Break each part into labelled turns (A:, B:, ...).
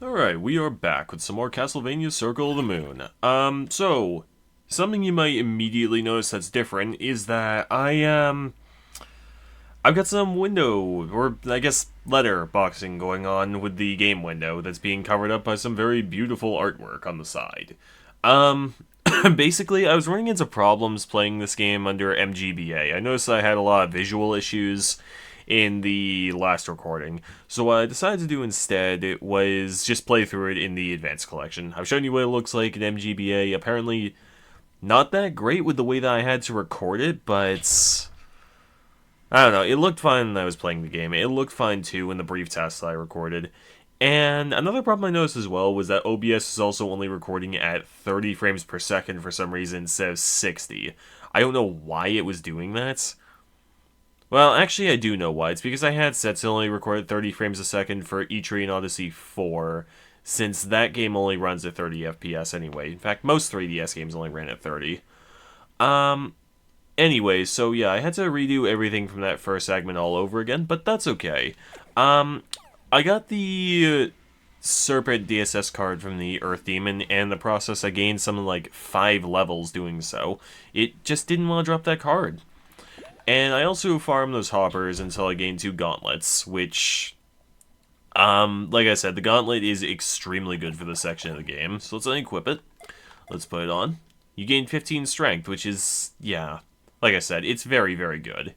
A: Alright, we are back with some more Castlevania Circle of the Moon. So, something you might immediately notice that's different is that I've got some window, or I guess letter boxing going on with the game window that's being covered up by some very beautiful artwork on the side. Um, Basically, I was running into problems playing this game under MGBA. I noticed I had a lot of visual issues in the last recording. So what I decided to do instead was just play through it in the Advanced Collection. I've shown you what it looks like in MGBA. Apparently, not that great with the way that I had to record it, but I don't know. It looked fine when I was playing the game. It looked fine too in the brief test that I recorded. And another problem I noticed as well was that OBS is also only recording at 30 frames per second for some reason instead of 60. I don't know why it was doing that. Well, actually, I do know why. It's because I had set to only record at 30 frames a second for Etrian Odyssey 4, since that game only runs at 30 FPS anyway. In fact, most 3DS games only ran at 30. Anyway, so yeah, I had to redo everything from that first segment all over again, but that's okay. I got the Serpent DSS card from the Earth Demon, and in the process I gained something like 5 levels doing so. It just didn't want to drop that card. And I also farmed those hoppers until I gained 2 gauntlets, which, like I said, the gauntlet is extremely good for this section of the game. So let's unequip it. Let's put it on. You gain 15 strength, which is, yeah, like I said, it's very, very good.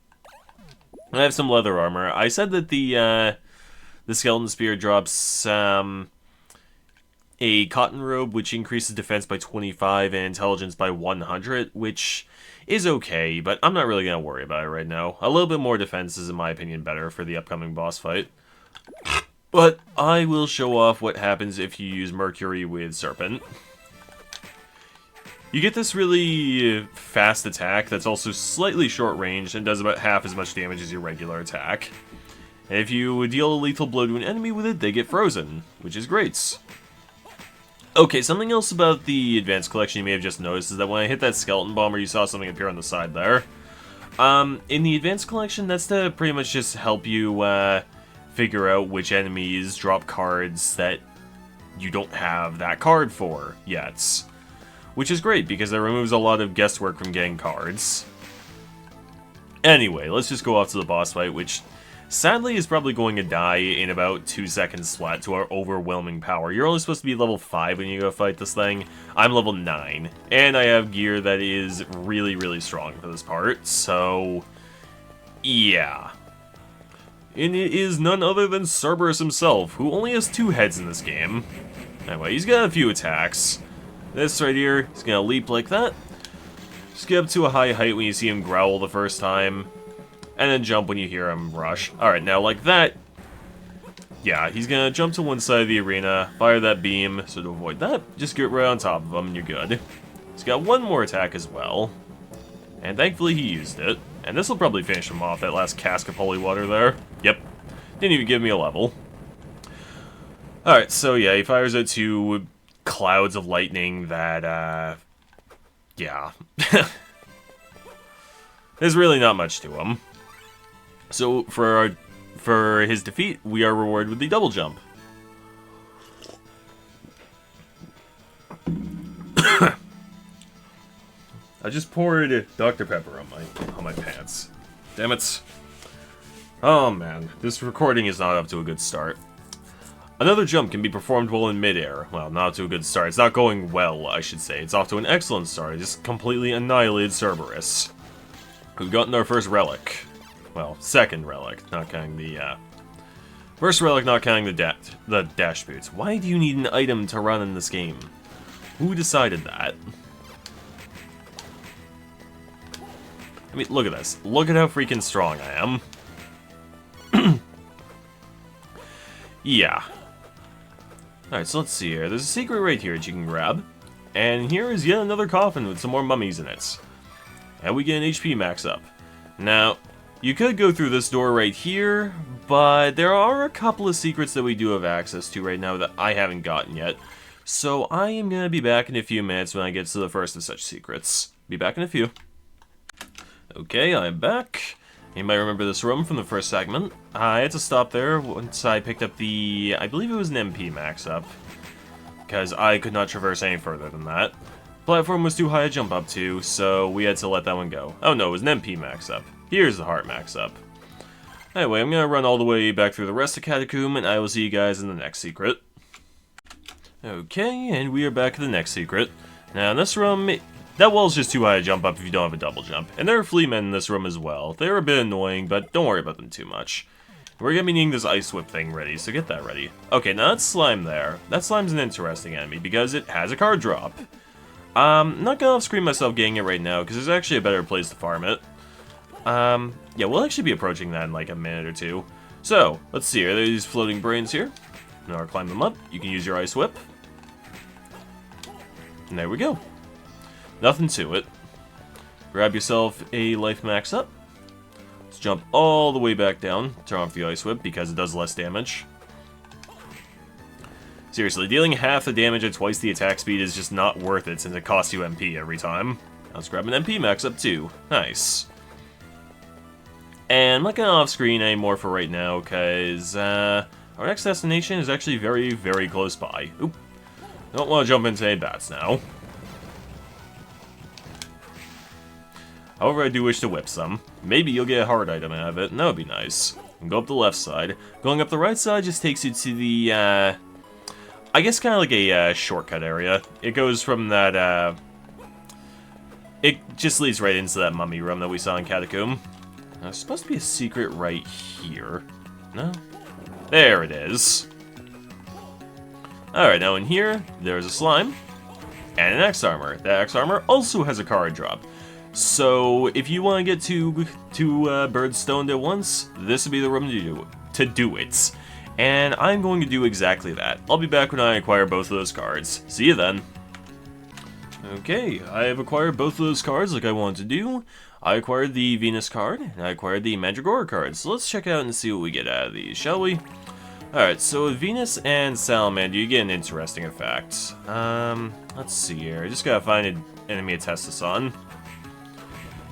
A: I have some leather armor. I said that the skeleton spear drops, a cotton robe, which increases defense by 25 and intelligence by 100, which is okay, but I'm not really going to worry about it right now. A little bit more defense is, in my opinion, better for the upcoming boss fight. But I will show off what happens if you use Mercury with Serpent. You get this really fast attack that's also slightly short range and does about half as much damage as your regular attack. And if you deal a lethal blow to an enemy with it, they get frozen, which is great. Okay, something else about the Advanced Collection you may have just noticed is that when I hit that skeleton bomber, you saw something appear on the side there. In the Advanced Collection, that's to pretty much just help you figure out which enemies drop cards that you don't have that card for yet. Which is great, because it removes a lot of guesswork from getting cards. Anyway, let's just go off to the boss fight, which sadly is probably going to die in about 2 seconds flat to our overwhelming power. You're only supposed to be level 5 when you go fight this thing. I'm level 9, and I have gear that is really, really strong for this part, so yeah. And it is none other than Cerberus himself, who only has 2 heads in this game. Anyway, he's got a few attacks. This right here, he's gonna leap like that. Just get up to a high height when you see him growl the first time. And then jump when you hear him rush. Alright, now like that, yeah, he's gonna jump to one side of the arena, fire that beam, so to avoid that, just get right on top of him and you're good. He's got one more attack as well. And thankfully he used it. And this will probably finish him off, that last cask of holy water there. Yep. Didn't even give me a level. Alright, so yeah, he fires out 2 clouds of lightning that, yeah. There's really not much to him. So, for his defeat, we are rewarded with the double jump. I just poured Dr. Pepper on my pants. Damn it. Oh man, this recording is not up to a good start. Another jump can be performed while in midair. Well, not up to a good start. It's not going well, I should say. It's off to an excellent start. It just completely annihilated Cerberus. We've gotten our first relic. Well, second relic, not counting the, first relic, not counting the dash boots. Why do you need an item to run in this game? Who decided that? I mean, look at this. Look at how freaking strong I am. Yeah. Alright, so let's see here. There's a secret right here that you can grab. And here is yet another coffin with some more mummies in it. And we get an HP max up. Now, you could go through this door right here, but there are a couple of secrets that we do have access to right now that I haven't gotten yet. So I am going to be back in a few minutes when I get to the first of such secrets. Be back in a few. Okay, I'm back. You might remember this room from the first segment. I had to stop there once I picked up the... I believe it was an MP max up, because I could not traverse any further than that. Platform was too high to jump up to, so we had to let that one go. Oh no, it was an MP max up. Here's the heart max up. Anyway, I'm gonna run all the way back through the rest of Catacomb, and I will see you guys in the next secret. Okay, and we are back at the next secret. Now in this room, that wall's just too high to jump up if you don't have a double jump. And there are flea men in this room as well. They're a bit annoying, but don't worry about them too much. We're gonna be needing this ice whip thing ready, so get that ready. Okay, now that's slime there. That slime's an interesting enemy because it has a card drop. I'm not gonna off-screen myself getting it right now, because there's actually a better place to farm it. Yeah, we'll actually be approaching that in like a minute or two. So, let's see, are there these floating brains here? Now I'll climb them up. You can use your ice whip. And there we go. Nothing to it. Grab yourself a life max up. Let's jump all the way back down. Turn off the ice whip because it does less damage. Seriously, dealing half the damage at twice the attack speed is just not worth it since it costs you MP every time. Let's grab an MP max up too. Nice. And I'm not going to off-screen anymore for right now, because our next destination is actually very, very close by. Oop. Don't want to jump into any bats now. However, I do wish to whip some. Maybe you'll get a hard item out of it, and that would be nice. And go up the left side. Going up the right side just takes you to the, I guess kind of like a shortcut area. It goes from that, it just leads right into that mummy room that we saw in Catacomb. Now, there's supposed to be a secret right here. No? There it is. Alright, now in here, there's a slime. And an X-Armor. That X-Armor also has a card drop. So, if you want to get two birds stoned at once, this would be the room to do it. And I'm going to do exactly that. I'll be back when I acquire both of those cards. See you then. Okay, I have acquired both of those cards like I wanted to do. I acquired the Venus card, and I acquired the Mandragora card. So let's check out and see what we get out of these, shall we? Alright, so with Venus and Salamander, you get an interesting effect. Let's see here. I just gotta find an enemy to test this on.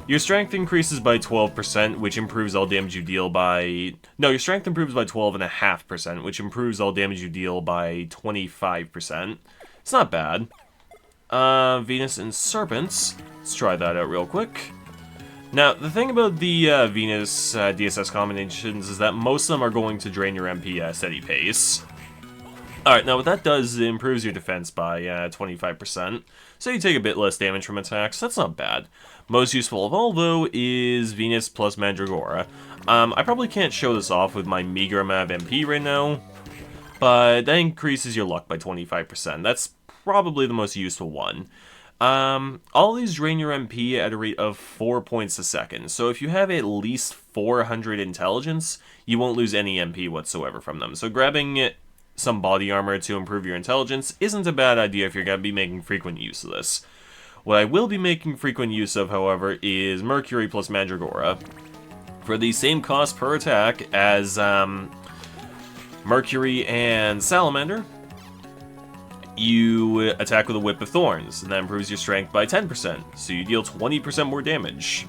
A: Your strength increases by 12%, which improves all damage you deal by... No, your strength improves by 12.5%, which improves all damage you deal by 25%. It's not bad. Venus and Serpents. Let's try that out real quick. Now, the thing about the Venus DSS combinations is that most of them are going to drain your MP at a steady pace. Alright, now what that does is it improves your defense by 25%, so you take a bit less damage from attacks. That's not bad. Most useful of all, though, is Venus plus Mandragora. I probably can't show this off with my meager amount of MP right now, but that increases your luck by 25%. That's probably the most useful one. All these drain your MP at a rate of 4 points a second, so if you have at least 400 intelligence, you won't lose any MP whatsoever from them. So grabbing some body armor to improve your intelligence isn't a bad idea if you're going to be making frequent use of this. What I will be making frequent use of, however, is Mercury plus Mandragora. For the same cost per attack as Mercury and Salamander, you attack with a Whip of Thorns, and that improves your strength by 10%, so you deal 20% more damage.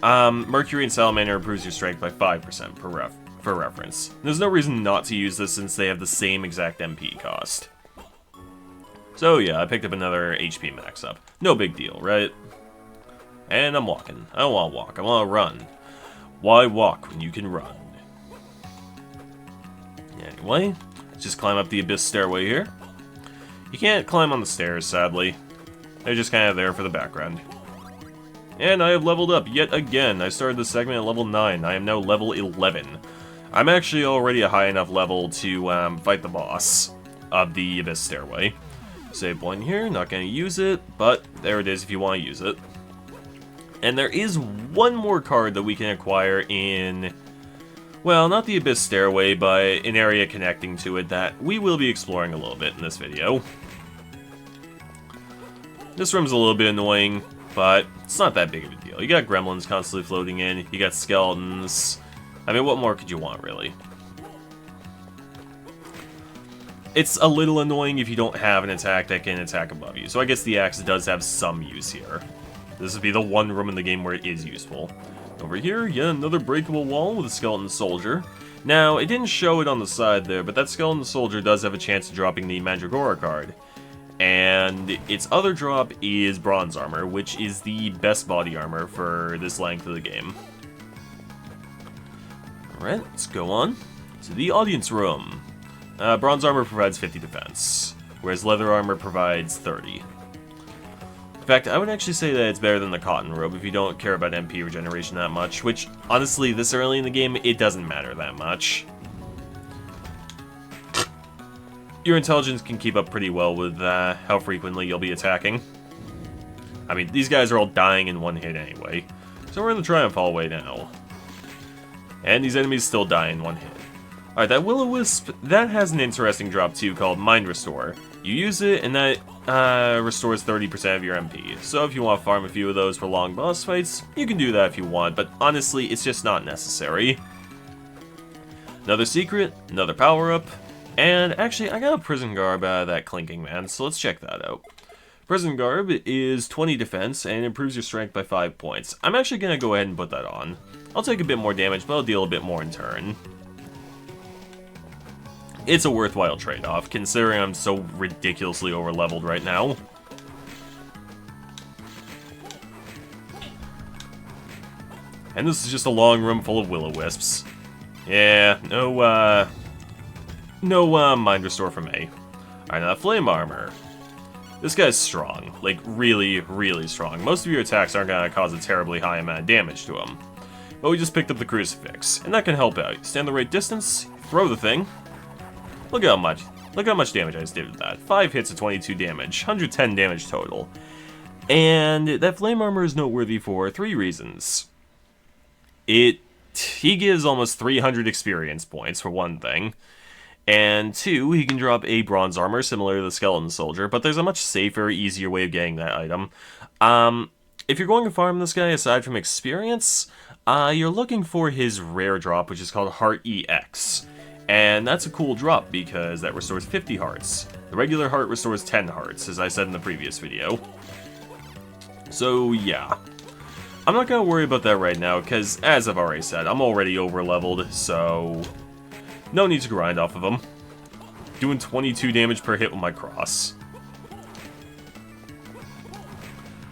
A: Mercury and Salamander improves your strength by 5% for reference. There's no reason not to use this since they have the same exact MP cost. So yeah, I picked up another HP max up. No big deal, right? And I'm walking. I don't want to walk, I want to run. Why walk when you can run? Anyway, let's just climb up the Abyss stairway here. You can't climb on the stairs, sadly. They're just kind of there for the background. And I have leveled up yet again. I started this segment at level 9. I am now level 11. I'm actually already a high enough level to fight the boss of the Abyss stairway. Save point here, not going to use it, but there it is if you want to use it. And there is one more card that we can acquire in... Well, not the Abyss Stairway, but an area connecting to it that we will be exploring a little bit in this video. This room's a little bit annoying, but it's not that big of a deal. You got gremlins constantly floating in, you got skeletons. I mean, what more could you want, really? It's a little annoying if you don't have an attack that can attack above you, so I guess the axe does have some use here. This would be the one room in the game where it is useful. Over here, yet another breakable wall with a skeleton soldier. Now, it didn't show it on the side there, but that skeleton soldier does have a chance of dropping the Mandragora card. And its other drop is bronze armor, which is the best body armor for this length of the game. Alright, let's go on to the audience room. Bronze armor provides 50 defense, whereas leather armor provides 30. In fact, I would actually say that it's better than the cotton robe if you don't care about MP regeneration that much, which, honestly, this early in the game, it doesn't matter that much. Your intelligence can keep up pretty well with how frequently you'll be attacking. I mean, these guys are all dying in one hit anyway, so we're in the Triumph Hallway now. And these enemies still die in one hit. Alright, that Will-O-Wisp, that has an interesting drop too called Mind Restore. You use it, and that restores 30% of your MP. So if you want to farm a few of those for long boss fights, you can do that if you want, but honestly, it's just not necessary. Another secret, another power-up, and actually, I got a Prison Garb out of that Clinking Man, so let's check that out. Prison Garb is 20 defense and improves your strength by 5 points. I'm actually going to go ahead and put that on. I'll take a bit more damage, but I'll deal a bit more in turn. It's a worthwhile trade-off, considering I'm so ridiculously over-leveled right now. And this is just a long room full of Will-O-Wisps. Yeah, no Mind Restore for me. Alright, now Flame Armor. This guy's strong. Like, really, really strong. Most of your attacks aren't going to cause a terribly high amount of damage to him. But we just picked up the Crucifix, and that can help out. You stand the right distance, throw the thing. Look how much damage I just did with that. 5 hits of 22 damage, 110 damage total. And that Flame Armor is noteworthy for 3 reasons. He gives almost 300 experience points, for one thing. And 2, he can drop a Bronze Armor, similar to the Skeleton Soldier, but there's a much safer, easier way of getting that item. If you're going to farm this guy, aside from experience, you're looking for his rare drop, which is called Heart EX. And that's a cool drop, because that restores 50 hearts. The regular heart restores 10 hearts, as I said in the previous video. So, yeah. I'm not going to worry about that right now, because, as I've already said, I'm already over-leveled, so no need to grind off of him. Doing 22 damage per hit with my cross.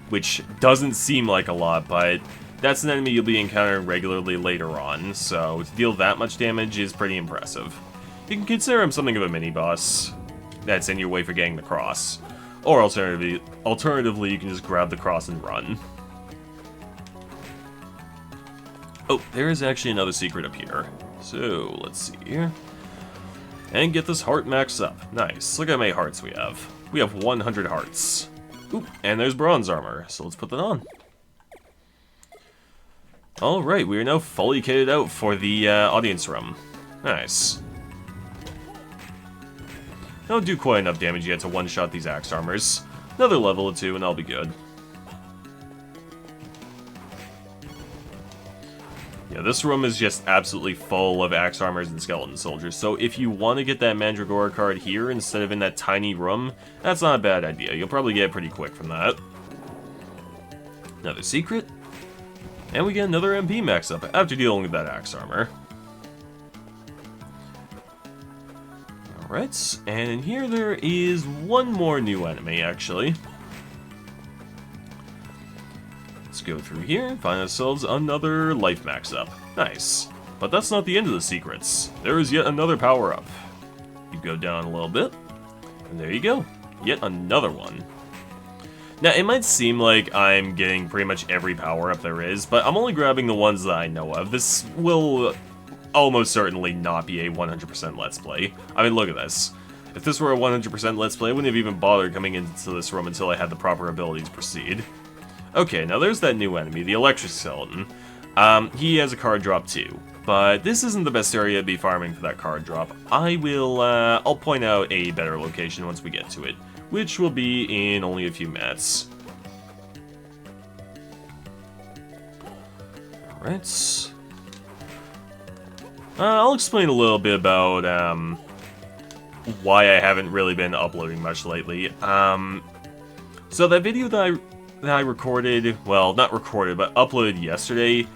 A: Which doesn't seem like a lot, but that's an enemy you'll be encountering regularly later on, so to deal that much damage is pretty impressive. You can consider him something of a mini-boss that's in your way for getting the cross. Or alternatively, you can just grab the cross and run. Oh, there is actually another secret up here. So, let's see here. And get this heart max up. Nice. Look how many hearts we have. We have 100 hearts. Oop, and there's bronze armor, so let's put that on. Alright, we are now fully kitted out for the audience room. Nice. Don't do quite enough damage yet to one-shot these axe armors. Another level or 2 and I'll be good. Yeah, this room is just absolutely full of axe armors and skeleton soldiers, so if you want to get that Mandragora card here instead of in that tiny room, that's not a bad idea. You'll probably get it pretty quick from that. Another secret. And we get another MP max up after dealing with that axe armor. Alright, and in here there is one more new enemy, actually. Let's go through here and find ourselves another life max up. Nice. But that's not the end of the secrets. There is yet another power up. You go down a little bit, and there you go. Yet another one. Now, it might seem like I'm getting pretty much every power-up there is, but I'm only grabbing the ones that I know of. This will almost certainly not be a 100% Let's Play. I mean, look at this. If this were a 100% Let's Play, I wouldn't have even bothered coming into this room until I had the proper ability to proceed. Okay, now there's that new enemy, the Electric Skeleton. He has a card drop too, but this isn't the best area to be farming for that card drop. I'll point out a better location once we get to it, which will be in only a few minutes. Alright. I'll explain a little bit about why I haven't really been uploading much lately. So that video that that I recorded, well, not recorded, but uploaded yesterday,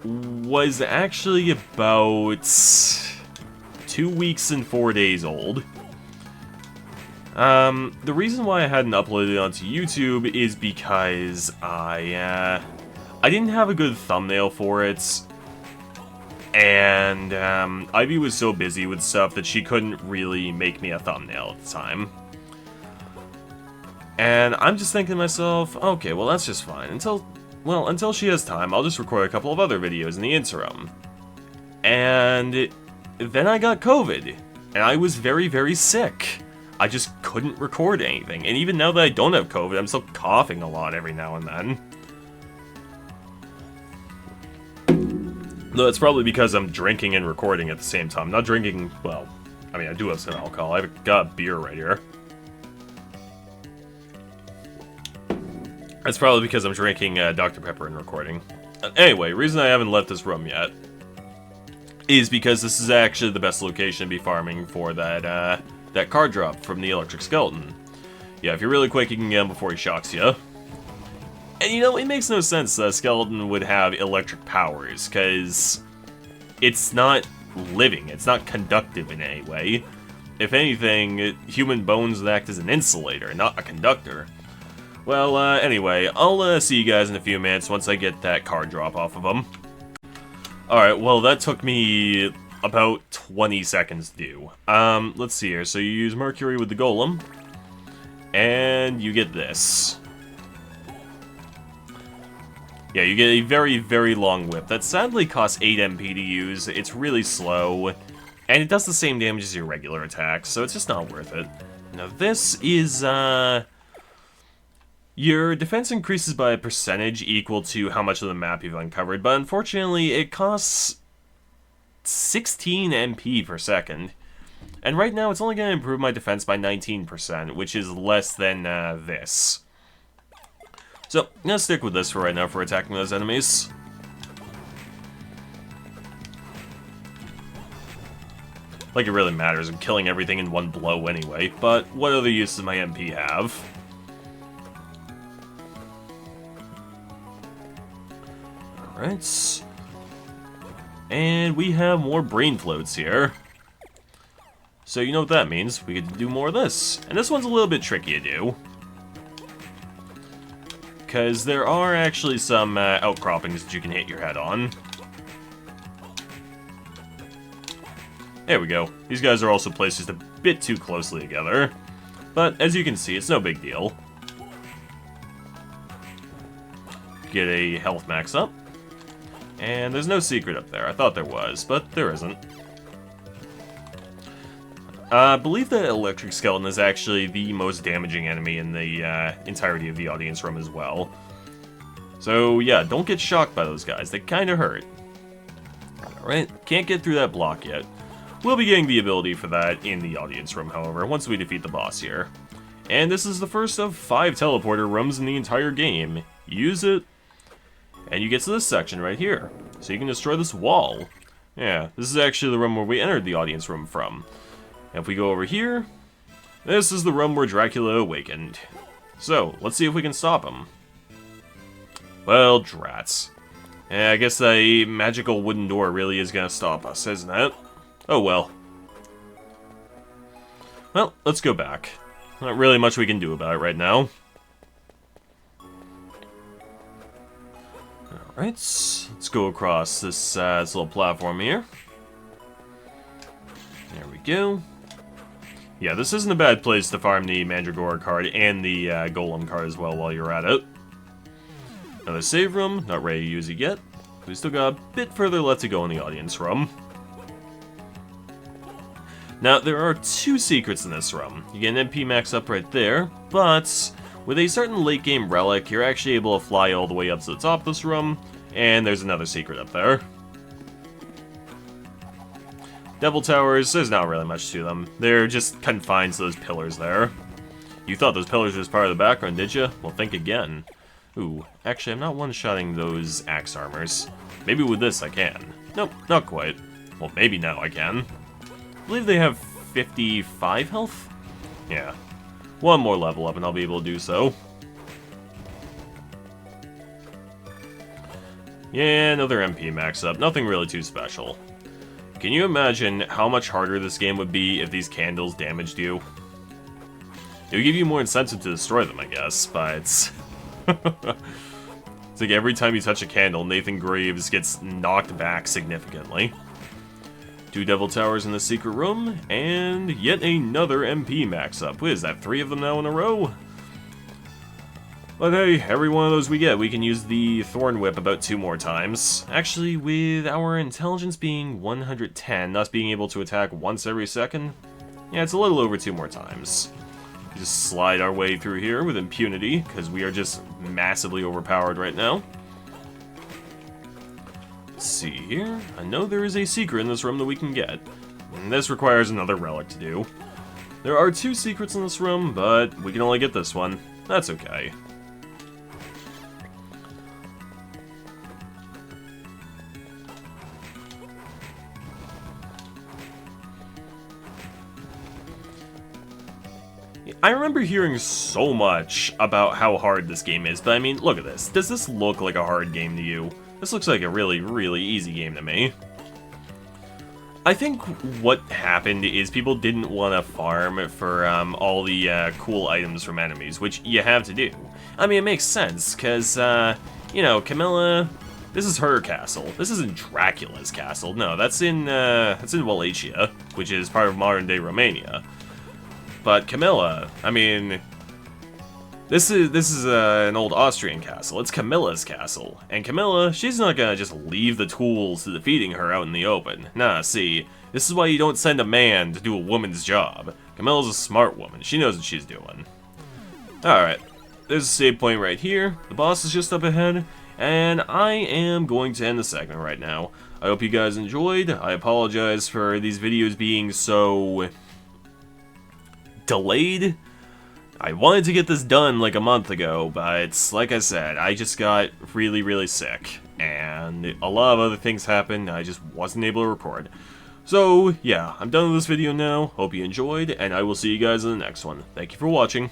A: was actually about 2 weeks and 4 days old. The reason why I hadn't uploaded it onto YouTube is because I didn't have a good thumbnail for it, and Ivy was so busy with stuff that she couldn't really make me a thumbnail at the time. And I'm just thinking to myself, okay, well that's just fine. Until she has time, I'll just record a couple of other videos in the interim. And then I got COVID, and I was very, very sick. I just couldn't record anything, and even now that I don't have COVID, I'm still coughing a lot every now and then. Though it's probably because I'm drinking and recording at the same time. Not drinking, well, I mean, I do have some alcohol. I've got beer right here. That's probably because I'm drinking Dr. Pepper and recording. Anyway, reason I haven't left this room yet is because this is actually the best location to be farming for that, that card drop from the Electric Skeleton. Yeah, if you're really quick, you can get him before he shocks you. And you know, it makes no sense that a skeleton would have electric powers, because it's not living, it's not conductive in any way. If anything, human bones would act as an insulator, not a conductor. Well, anyway, I'll see you guys in a few minutes once I get that card drop off of them. Alright, well, that took me about 20 seconds to do. Let's see here. So you use Mercury with the Golem, and you get this. Yeah, you get a very, very long whip that sadly costs 8 MP to use. It's really slow, and it does the same damage as your regular attacks, so it's just not worth it. Now this is, your defense increases by a percentage equal to how much of the map you've uncovered, but unfortunately it costs 16 MP per second. And right now it's only going to improve my defense by 19%, which is less than this. So, I'm going to stick with this for right now for attacking those enemies. Like it really matters, I'm killing everything in one blow anyway, but what other use does my MP have? Alright. And we have more brain floats here. So you know what that means, we get to do more of this. And this one's a little bit tricky to do, because there are actually some outcroppings that you can hit your head on. There we go. These guys are also placed just a bit too closely together. But as you can see, it's no big deal. Get a health max up. And there's no secret up there. I thought there was, but there isn't. I believe the Electric Skeleton is actually the most damaging enemy in the entirety of the audience room as well. So yeah, don't get shocked by those guys. They kind of hurt. Alright, can't get through that block yet. We'll be getting the ability for that in the audience room, however, once we defeat the boss here. And this is the first of 5 teleporter rooms in the entire game. Use it, and you get to this section right here. So you can destroy this wall. Yeah, this is actually the room where we entered the audience room from. And if we go over here, this is the room where Dracula awakened. So, let's see if we can stop him. Well, drats. Yeah, I guess a magical wooden door really is gonna stop us, isn't it? Oh well. Well, let's go back. Not really much we can do about it right now. Alright, let's go across this, this little platform here. There we go. Yeah, this isn't a bad place to farm the Mandragora card and the Golem card as well while you're at it. Another save room, not ready to use it yet. We still got a bit further left to go in the audience room. Now, there are 2 secrets in this room. You get an MP max up right there, but with a certain late game relic, you're actually able to fly all the way up to the top of this room, and there's another secret up there. Devil Towers, there's not really much to them. They're just confined to those pillars there. You thought those pillars were just part of the background, did you? Well, think again. Ooh, actually, I'm not one-shotting those axe armors. Maybe with this I can. Nope, not quite. Well, maybe now I can. I believe they have 55 health? Yeah. One more level up and I'll be able to do so. Yeah, another MP max up. Nothing really too special. Can you imagine how much harder this game would be if these candles damaged you? It would give you more incentive to destroy them, I guess, but... it's like every time you touch a candle, Nathan Graves gets knocked back significantly. 2 Devil Towers in the secret room, and yet another MP max up. What is that, 3 of them now in a row? But hey, every one of those we get, we can use the Thorn Whip about 2 more times. Actually, with our intelligence being 110, us being able to attack once every second, yeah, it's a little over 2 more times. Just slide our way through here with impunity, because we are just massively overpowered right now. Let's see here. I know there is a secret in this room that we can get. And this requires another relic to do. There are 2 secrets in this room, but we can only get this one. That's okay. I remember hearing so much about how hard this game is, but I mean, look at this. Does this look like a hard game to you? This looks like a really, really easy game to me. I think what happened is people didn't want to farm for all the cool items from enemies, which you have to do. I mean, it makes sense, because, you know, Camilla, this is her castle. This isn't Dracula's castle. No, that's in Wallachia, which is part of modern-day Romania. But Camilla, I mean, this is an old Austrian castle. It's Camilla's castle. And Camilla, she's not gonna just leave the tools to defeating her out in the open. Nah, see, this is why you don't send a man to do a woman's job. Camilla's a smart woman. She knows what she's doing. Alright, there's a save point right here. The boss is just up ahead. And I am going to end the segment right now. I hope you guys enjoyed. I apologize for these videos being so delayed. I wanted to get this done like a month ago, but like I said, I just got really, really sick, and a lot of other things happened. I just wasn't able to record. So yeah, I'm done with this video now. Hope you enjoyed, and I will see you guys in the next one. Thank you for watching.